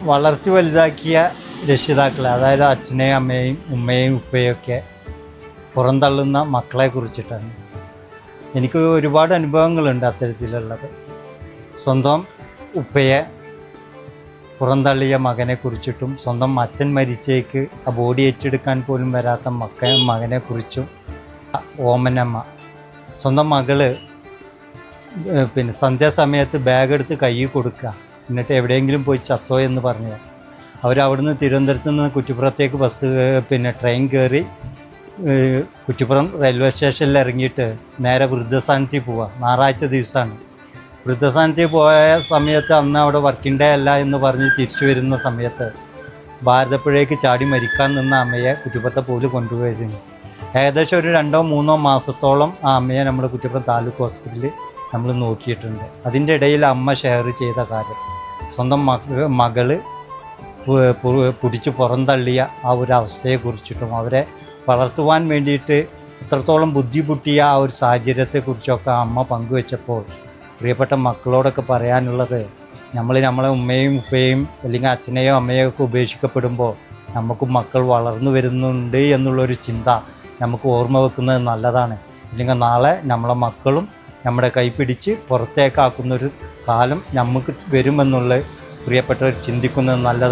വളർത്തി വലുതാക്കിയ രക്ഷിതാക്കളെ, അതായത് അച്ഛനെയും അമ്മയെയും ഉമ്മയെയും ഉപ്പയൊക്കെ പുറന്തള്ളുന്ന മക്കളെ കുറിച്ചിട്ടാണ്. എനിക്ക് ഒരുപാട് അനുഭവങ്ങളുണ്ട് അത്തരത്തിലുള്ളത്. സ്വന്തം ഉപ്പയെ പുറന്തള്ളിയ മകനെ കുറിച്ചിട്ടും, സ്വന്തം അച്ഛൻ മരിച്ചേക്ക് ആ ബോഡി ഏറ്റെടുക്കാൻ പോലും വരാത്ത മകനെ കുറിച്ചും, ഓമനമ്മ സ്വന്തം മകള് സന്ധ്യാസമയത്ത് ബാഗ് എടുത്ത് കയ്യിൽ കൊടുക്കുക, എന്നിട്ട് എവിടെയെങ്കിലും പോയി ചത്തോ എന്ന് പറഞ്ഞു. അവരവിടുന്ന് തിരുവനന്തപുരത്ത് നിന്ന് കുറ്റിപ്പുറത്തേക്ക് ട്രെയിൻ കയറി കുറ്റിപ്പുറം റെയിൽവേ സ്റ്റേഷനിൽ ഇറങ്ങിയിട്ട് നേരെ വൃദ്ധസാനത്തിൽ പോവുക. ഞായറാഴ്ച ദിവസമാണ്. വൃദ്ധസാനത്തിൽ പോയ സമയത്ത് അന്ന് അവിടെ വർക്കിംഗ് ഡേ അല്ല എന്ന് പറഞ്ഞ് തിരിച്ചു വരുന്ന സമയത്ത് ഭാരതപ്പുഴയ്ക്ക് ചാടി മരിക്കാൻ നിന്ന അമ്മയെ കുറ്റിപ്പുറത്തെ പോലും കൊണ്ടുപോയിരുന്നു. ഏകദേശം ഒരു 2-3 മാസത്തോളം ആ അമ്മയെ നമ്മൾ കുറ്റിപ്പുറം താലൂക്ക് ഹോസ്പിറ്റലിൽ നമ്മൾ നോക്കിയിട്ടുണ്ട്. അതിൻ്റെ ഇടയിൽ അമ്മ ഷെയർ ചെയ്ത കാര്യം, സ്വന്തം മകള് പിടിച്ച് പുറന്തള്ളിയ ആ ഒരു അവസ്ഥയെക്കുറിച്ചിട്ടും അവരെ വളർത്തുവാൻ വേണ്ടിയിട്ട് എത്രത്തോളം ബുദ്ധിമുട്ടിയ ആ ഒരു സാഹചര്യത്തെക്കുറിച്ചൊക്കെ അമ്മ പങ്കുവെച്ചപ്പോൾ പ്രിയപ്പെട്ട മക്കളോടൊക്കെ പറയാനുള്ളത്, നമ്മളെ ഉമ്മയും ഉപ്പയും അല്ലെങ്കിൽ അച്ഛനെയോ അമ്മയോ ഒക്കെ ഉപേക്ഷിക്കപ്പെടുമ്പോൾ നമുക്കും മക്കൾ വളർന്നു വരുന്നുണ്ട് എന്നുള്ളൊരു ചിന്ത നമുക്ക് ഓർമ്മ വെക്കുന്നത് നല്ലതാണ്. ഇല്ലെങ്കിൽ നാളെ നമ്മളെ മക്കളും നമ്മുടെ കൈപിടിച്ച് പുറത്തേക്കാക്കുന്നൊരു കാലം നമുക്ക് വരുമെന്നുള്ള പ്രിയപ്പെട്ടവർ ചിന്തിക്കുന്നത് നല്ലതാണ്.